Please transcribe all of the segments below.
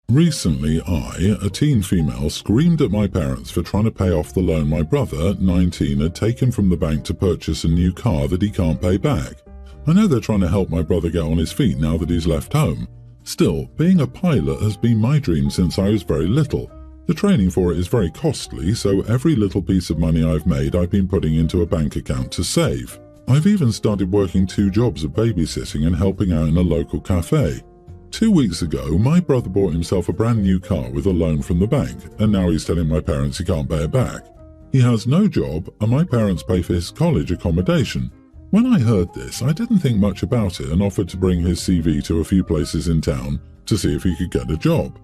Recently, a teen female, screamed at my parents for trying to pay off the loan my brother, 19, had taken from the bank to purchase a new car that he can't pay back. I know they're trying to help my brother get on his feet now that he's left home. Still, being a pilot has been my dream since I was very little. The training for it is very costly, so every little piece of money I've made I've been putting into a bank account to save. I've even started working 2 jobs of babysitting and helping out in a local cafe. 2 weeks ago, my brother bought himself a brand new car with a loan from the bank, and now he's telling my parents he can't pay it back. He has no job, and my parents pay for his college accommodation. When I heard this, I didn't think much about it and offered to bring his CV to a few places in town to see if he could get a job.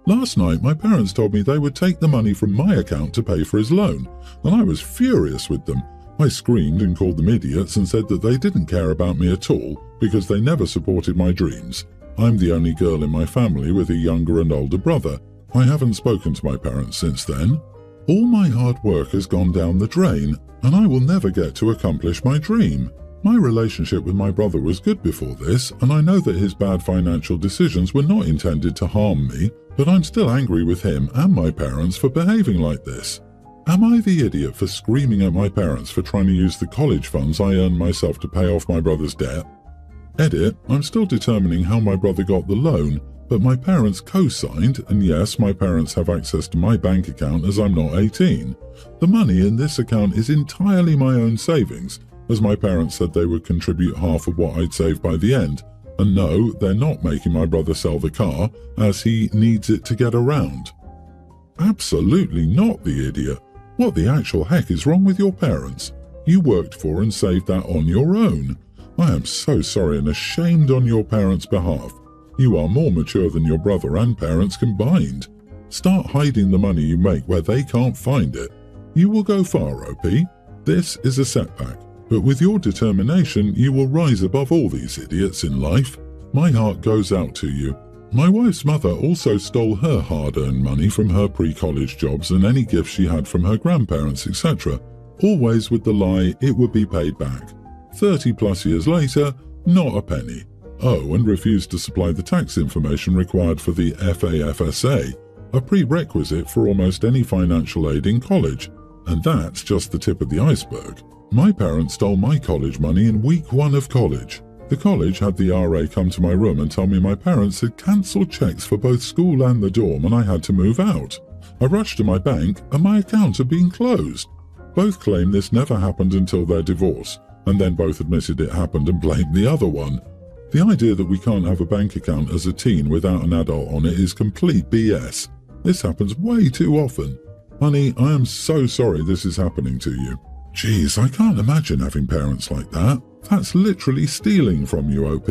Last night, my parents told me they would take the money from my account to pay for his loan, and I was furious with them. I screamed and called them idiots and said that they didn't care about me at all because they never supported my dreams. I'm the only girl in my family with a younger and older brother. I haven't spoken to my parents since then. All my hard work has gone down the drain, and I will never get to accomplish my dream. My relationship with my brother was good before this, and I know that his bad financial decisions were not intended to harm me, but I'm still angry with him and my parents for behaving like this. Am I the idiot for screaming at my parents for trying to use the college funds I earned myself to pay off my brother's debt? Edit, I'm still determining how my brother got the loan, but my parents co-signed, and yes, my parents have access to my bank account as I'm not 18. The money in this account is entirely my own savings, as my parents said they would contribute half of what I'd save by the end. And no, they're not making my brother sell the car, as he needs it to get around. Absolutely not, the idiot. What the actual heck is wrong with your parents? You worked for and saved that on your own. I am so sorry and ashamed on your parents' behalf. You are more mature than your brother and parents combined. Start hiding the money you make where they can't find it. You will go far, OP. This is a setback, but with your determination, you will rise above all these idiots in life. My heart goes out to you. My wife's mother also stole her hard-earned money from her pre-college jobs and any gifts she had from her grandparents, etc., always with the lie it would be paid back. 30+ years later, not a penny. Oh, and refused to supply the tax information required for the FAFSA, a prerequisite for almost any financial aid in college. And that's just the tip of the iceberg. My parents stole my college money in week 1 of college. The college had the RA come to my room and tell me my parents had cancelled checks for both school and the dorm and I had to move out. I rushed to my bank and my account had been closed. Both claim this never happened until their divorce, and then both admitted it happened and blamed the other one. The idea that we can't have a bank account as a teen without an adult on it is complete BS. This happens way too often. Honey, I am so sorry this is happening to you. Jeez, I can't imagine having parents like that. That's literally stealing from you, OP.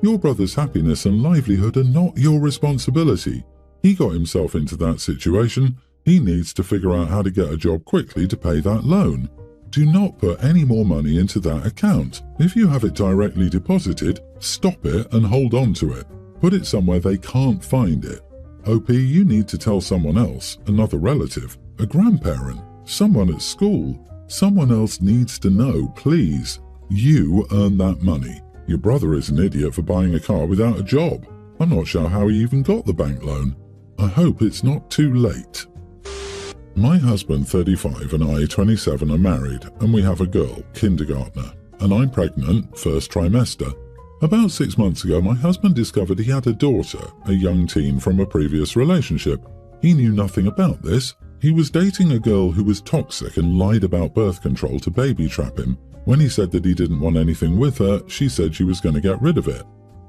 Your brother's happiness and livelihood are not your responsibility. He got himself into that situation. He needs to figure out how to get a job quickly to pay that loan. Do not put any more money into that account. If you have it directly deposited, stop it and hold on to it. Put it somewhere they can't find it. OP, you need to tell someone else, another relative, a grandparent, someone at school. Someone else needs to know, please. You earn that money. Your brother is an idiot for buying a car without a job. I'm not sure how he even got the bank loan. I hope it's not too late. My husband, 35, and I, 27, are married, and we have a girl, kindergartner, and I'm pregnant, first trimester. About 6 months ago, my husband discovered he had a daughter, a young teen from a previous relationship. He knew nothing about this. He was dating a girl who was toxic and lied about birth control to baby trap him. When he said that he didn't want anything with her, she said she was going to get rid of it.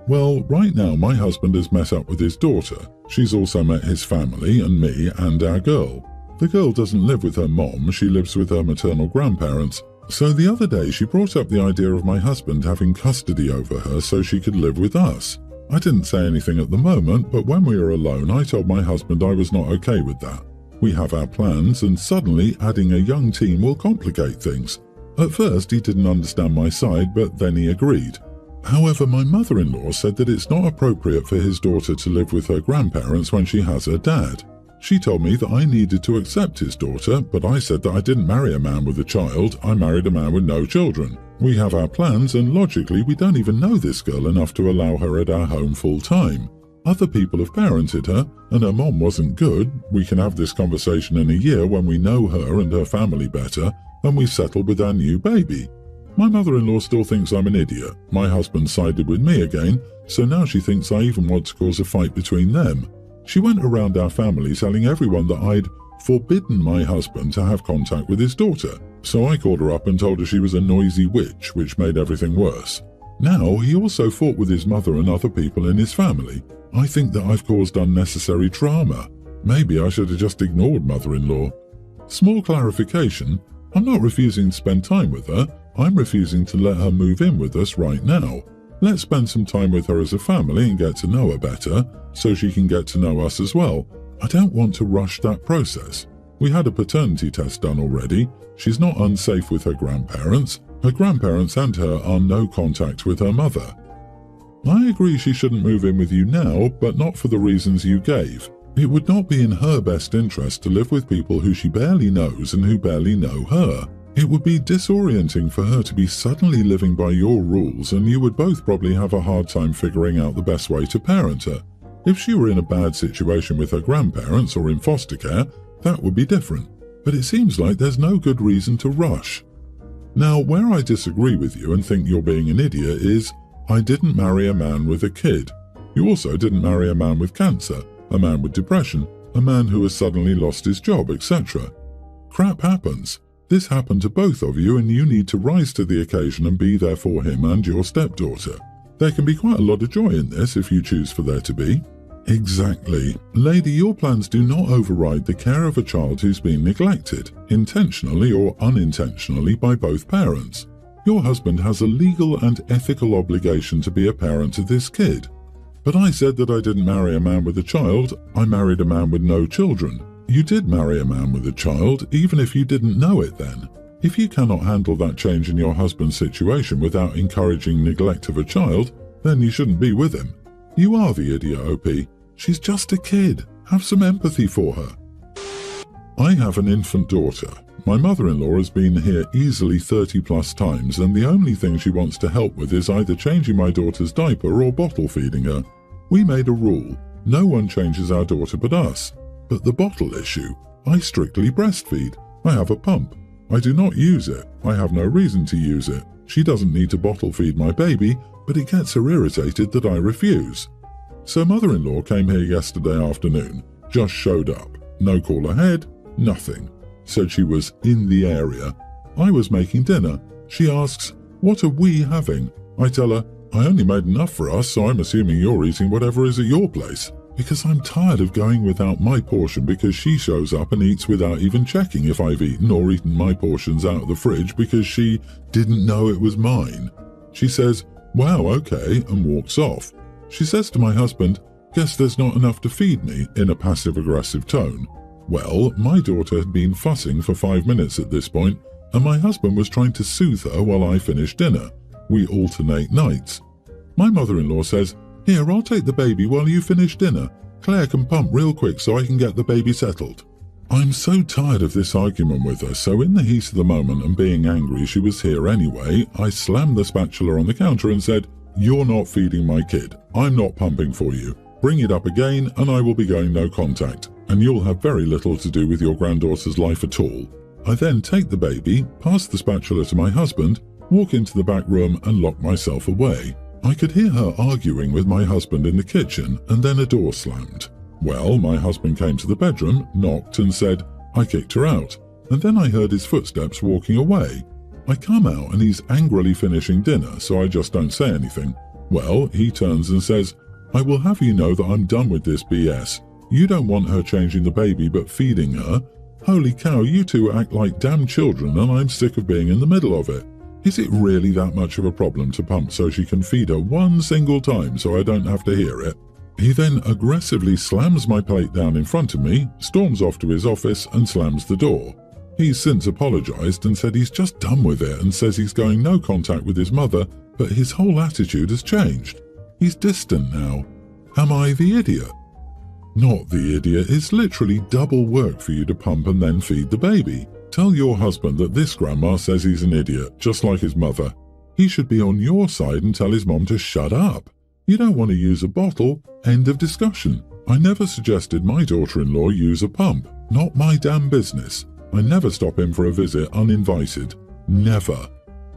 Well, right now my husband has met up with his daughter. She's also met his family and me and our girl. The girl doesn't live with her mom, she lives with her maternal grandparents. So the other day she brought up the idea of my husband having custody over her so she could live with us. I didn't say anything at the moment, but when we were alone I told my husband I was not okay with that. We have our plans and suddenly adding a young teen will complicate things. At first he didn't understand my side, but then he agreed. However, my mother-in-law said that it's not appropriate for his daughter to live with her grandparents when she has her dad. She told me that I needed to accept his daughter, but I said that I didn't marry a man with a child, I married a man with no children. We have our plans and logically we don't even know this girl enough to allow her at our home full time. Other people have parented her, and her mom wasn't good. We can have this conversation in a year when we know her and her family better, and we've settled with our new baby. My mother-in-law still thinks I'm an idiot. My husband sided with me again, so now she thinks I even want to cause a fight between them. She went around our family telling everyone that I'd forbidden my husband to have contact with his daughter, so I called her up and told her she was a noisy witch, which made everything worse. Now, he also fought with his mother and other people in his family. I think that I've caused unnecessary trauma. Maybe I should have just ignored mother-in-law. Small clarification, I'm not refusing to spend time with her, I'm refusing to let her move in with us right now. Let's spend some time with her as a family and get to know her better, so she can get to know us as well. I don't want to rush that process. We had a paternity test done already. She's not unsafe with her grandparents. Her grandparents and her are no contact with her mother. I agree she shouldn't move in with you now, but not for the reasons you gave. It would not be in her best interest to live with people who she barely knows and who barely know her. It would be disorienting for her to be suddenly living by your rules, and you would both probably have a hard time figuring out the best way to parent her. If she were in a bad situation with her grandparents or in foster care, that would be different. But it seems like there's no good reason to rush. Now, where I disagree with you and think you're being an idiot is, I didn't marry a man with a kid. You also didn't marry a man with cancer, a man with depression, a man who has suddenly lost his job, etc. Crap happens. This happened to both of you, and you need to rise to the occasion and be there for him and your stepdaughter. There can be quite a lot of joy in this if you choose for there to be. Exactly. Lady, your plans do not override the care of a child who's been neglected, intentionally or unintentionally, by both parents. Your husband has a legal and ethical obligation to be a parent to this kid. But I said that I didn't marry a man with a child, I married a man with no children. You did marry a man with a child, even if you didn't know it then. If you cannot handle that change in your husband's situation without encouraging neglect of a child, then you shouldn't be with him. You are the idiot, OP. She's just a kid. Have some empathy for her. I have an infant daughter. My mother-in-law has been here easily 30 plus times, and the only thing she wants to help with is either changing my daughter's diaper or bottle feeding her. We made a rule. No one changes our daughter but us. But the bottle issue, I strictly breastfeed. I have a pump. I do not use it. I have no reason to use it. She doesn't need to bottle feed my baby, but it gets her irritated that I refuse. So mother-in-law came here yesterday afternoon, just showed up. No call ahead, nothing. Said she was in the area. I was making dinner. She asks, "What are we having?" I tell her, "I only made enough for us, so I'm assuming you're eating whatever is at your place." Because I'm tired of going without my portion because she shows up and eats without even checking if I've eaten or eaten my portions out of the fridge because she didn't know it was mine. She says, "Wow, okay," and walks off. She says to my husband, "Guess there's not enough to feed me," in a passive-aggressive tone. Well, my daughter had been fussing for 5 minutes at this point, and my husband was trying to soothe her while I finished dinner. We alternate nights. My mother-in-law says, "Here, I'll take the baby while you finish dinner. Claire can pump real quick so I can get the baby settled." I'm so tired of this argument with her, so in the heat of the moment and being angry she was here anyway, I slammed the spatula on the counter and said, "You're not feeding my kid. I'm not pumping for you. Bring it up again and I will be going no contact, and you'll have very little to do with your granddaughter's life at all." I then take the baby, pass the spatula to my husband, walk into the back room and lock myself away. I could hear her arguing with my husband in the kitchen, and then a door slammed. Well, my husband came to the bedroom, knocked and said, I kicked her out, and then I heard his footsteps walking away. I come out and he's angrily finishing dinner, so I just don't say anything. Well, he turns and says, "I will have you know that I'm done with this BS. You don't want her changing the baby but feeding her. Holy cow, you two act like damn children and I'm sick of being in the middle of it. Is it really that much of a problem to pump so she can feed her one single time so I don't have to hear it?" He then aggressively slams my plate down in front of me, storms off to his office and slams the door. He's since apologized and said he's just done with it and says he's going no contact with his mother, but his whole attitude has changed. He's distant now. Am I the idiot? Not the idiot. It's literally double work for you to pump and then feed the baby. Tell your husband that this grandma says he's an idiot, just like his mother. He should be on your side and tell his mom to shut up. You don't want to use a bottle, end of discussion. I never suggested my daughter-in-law use a pump. Not my damn business. I never stop in for a visit uninvited. Never.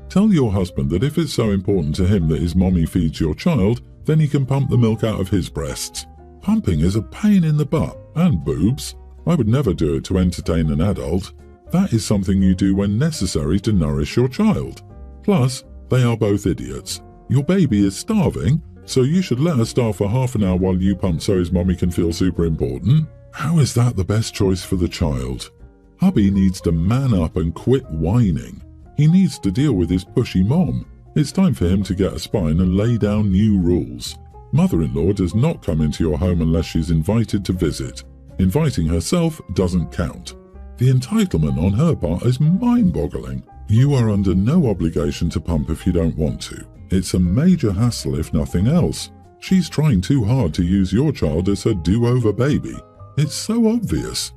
Tell your husband that if it's so important to him that his mommy feeds your child, then he can pump the milk out of his breasts. Pumping is a pain in the butt, and boobs. I would never do it to entertain an adult. That is something you do when necessary to nourish your child. Plus, they are both idiots. Your baby is starving, so you should let her starve for half an hour while you pump so his mommy can feel super important. How is that the best choice for the child? Hubby needs to man up and quit whining. He needs to deal with his pushy mom. It's time for him to get a spine and lay down new rules. Mother-in-law does not come into your home unless she's invited to visit. Inviting herself doesn't count. The entitlement on her part is mind-boggling. You are under no obligation to pump if you don't want to. It's a major hassle if nothing else. She's trying too hard to use your child as her do-over baby. It's so obvious.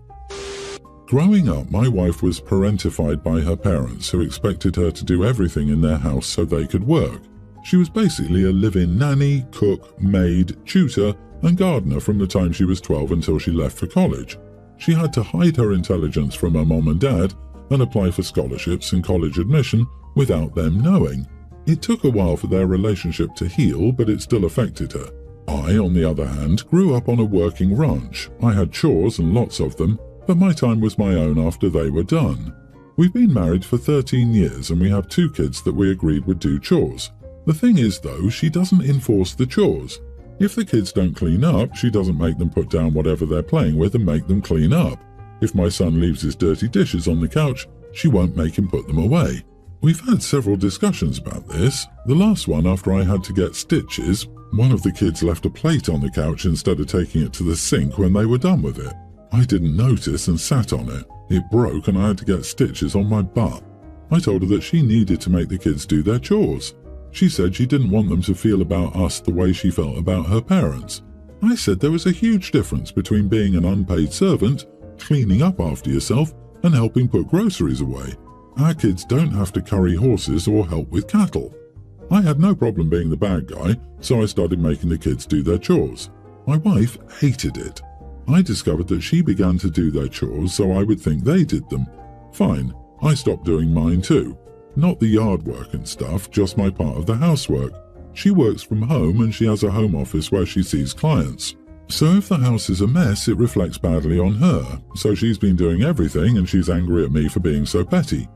Growing up, my wife was parentified by her parents who expected her to do everything in their house so they could work. She was basically a live-in nanny, cook, maid, tutor, and gardener from the time she was 12 until she left for college. She had to hide her intelligence from her mom and dad and apply for scholarships and college admission without them knowing. It took a while for their relationship to heal, but it still affected her. I, on the other hand, grew up on a working ranch. I had chores and lots of them, but my time was my own after they were done. We've been married for 13 years and we have 2 kids that we agreed would do chores. The thing is though, she doesn't enforce the chores. If the kids don't clean up, she doesn't make them put down whatever they're playing with and make them clean up. If my son leaves his dirty dishes on the couch, she won't make him put them away. We've had several discussions about this. The last one after I had to get stitches, one of the kids left a plate on the couch instead of taking it to the sink when they were done with it. I didn't notice and sat on it. It broke and I had to get stitches on my butt. I told her that she needed to make the kids do their chores. She said she didn't want them to feel about us the way she felt about her parents. I said there was a huge difference between being an unpaid servant, cleaning up after yourself, and helping put groceries away. Our kids don't have to curry horses or help with cattle. I had no problem being the bad guy, so I started making the kids do their chores. My wife hated it. I discovered that she began to do their chores so I would think they did them. Fine, I stopped doing mine too. Not the yard work and stuff, just my part of the housework. She works from home and she has a home office where she sees clients. So if the house is a mess, it reflects badly on her. So she's been doing everything and she's angry at me for being so petty.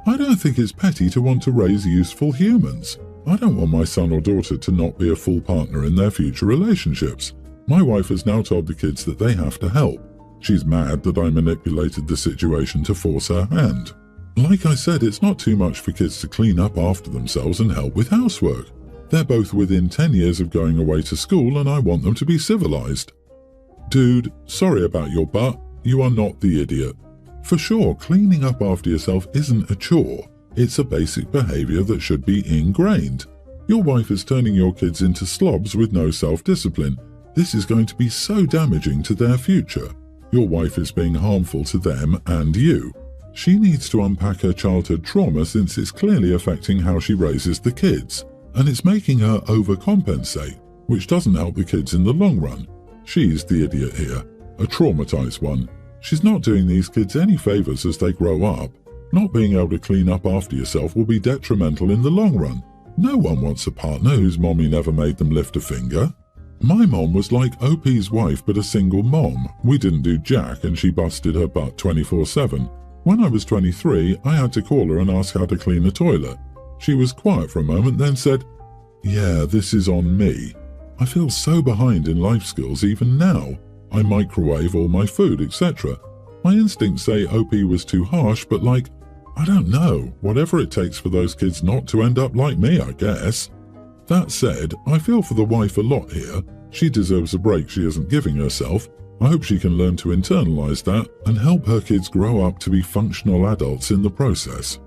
I don't think it's petty to want to raise useful humans. I don't want my son or daughter to not be a full partner in their future relationships. My wife has now told the kids that they have to help. She's mad that I manipulated the situation to force her hand. Like I said, it's not too much for kids to clean up after themselves and help with housework. They're both within 10 years of going away to school and I want them to be civilized. Dude, sorry about your butt. You are not the idiot. For sure, cleaning up after yourself isn't a chore. It's a basic behavior that should be ingrained. Your wife is turning your kids into slobs with no self-discipline. This is going to be so damaging to their future. Your wife is being harmful to them and you. She needs to unpack her childhood trauma since it's clearly affecting how she raises the kids. And it's making her overcompensate, which doesn't help the kids in the long run. She's the idiot here, a traumatized one. She's not doing these kids any favors as they grow up. Not being able to clean up after yourself will be detrimental in the long run. No one wants a partner whose mommy never made them lift a finger. My mom was like OP's wife but a single mom. We didn't do jack and she busted her butt 24/7. When I was 23, I had to call her and ask how to clean a toilet. She was quiet for a moment, then said, "Yeah, this is on me." I feel so behind in life skills even now. I microwave all my food, etc. My instincts say OP was too harsh, but I don't know, whatever it takes for those kids not to end up like me, I guess. That said, I feel for the wife a lot here. She deserves a break she isn't giving herself. I hope she can learn to internalize that and help her kids grow up to be functional adults in the process.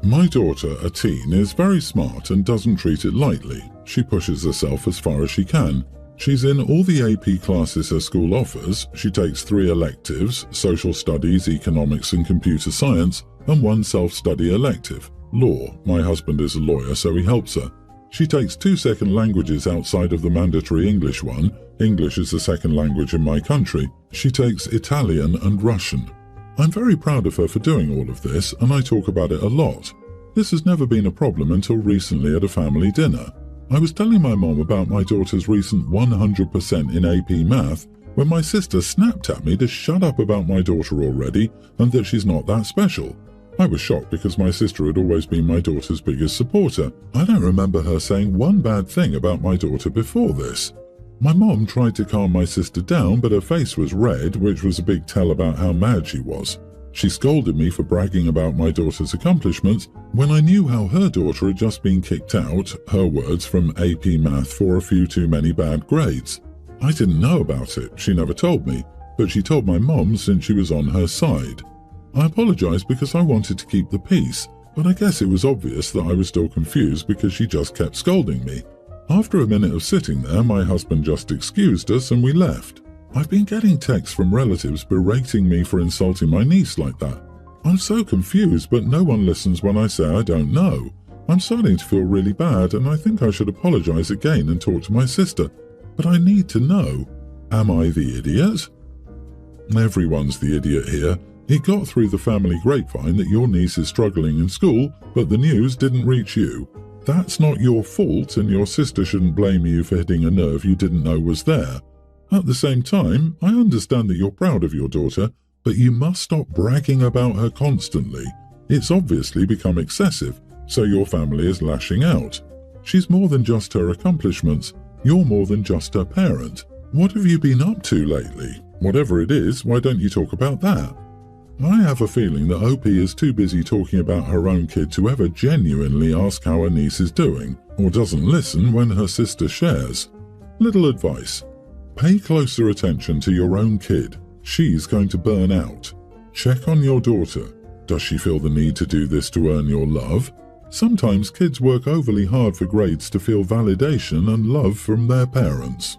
My daughter, a teen, is very smart and doesn't treat it lightly. She pushes herself as far as she can. She's in all the AP classes her school offers. She takes 3 electives, social studies, economics and computer science, and 1 self-study elective, law. My husband is a lawyer, so he helps her. She takes 2 second languages outside of the mandatory English one. English is the second language in my country. She takes Italian and Russian. I'm very proud of her for doing all of this, and I talk about it a lot. This has never been a problem until recently at a family dinner. I was telling my mom about my daughter's recent 100% in AP Math when my sister snapped at me to shut up about my daughter already and that she's not that special. I was shocked because my sister had always been my daughter's biggest supporter. I don't remember her saying one bad thing about my daughter before this. My mom tried to calm my sister down, but her face was red, which was a big tell about how mad she was. She scolded me for bragging about my daughter's accomplishments when I knew how her daughter had just been kicked out, her words, from AP Math for a few too many bad grades. I didn't know about it, she never told me, but she told my mom since she was on her side. I apologized because I wanted to keep the peace, but I guess it was obvious that I was still confused because she just kept scolding me. After a minute of sitting there, my husband just excused us and we left. I've been getting texts from relatives berating me for insulting my niece like that. I'm so confused, but no one listens when I say I don't know. I'm starting to feel really bad and I think I should apologize again and talk to my sister. But I need to know, am I the idiot? Everyone's the idiot here. It got through the family grapevine that your niece is struggling in school, but the news didn't reach you. That's not your fault, and your sister shouldn't blame you for hitting a nerve you didn't know was there. At the same time, I understand that you're proud of your daughter, but you must stop bragging about her constantly. It's obviously become excessive, so your family is lashing out. She's more than just her accomplishments. You're more than just her parent. What have you been up to lately? Whatever it is, why don't you talk about that? I have a feeling that OP is too busy talking about her own kid to ever genuinely ask how her niece is doing, or doesn't listen when her sister shares. Little advice. Pay closer attention to your own kid. She's going to burn out. Check on your daughter. Does she feel the need to do this to earn your love? Sometimes kids work overly hard for grades to feel validation and love from their parents.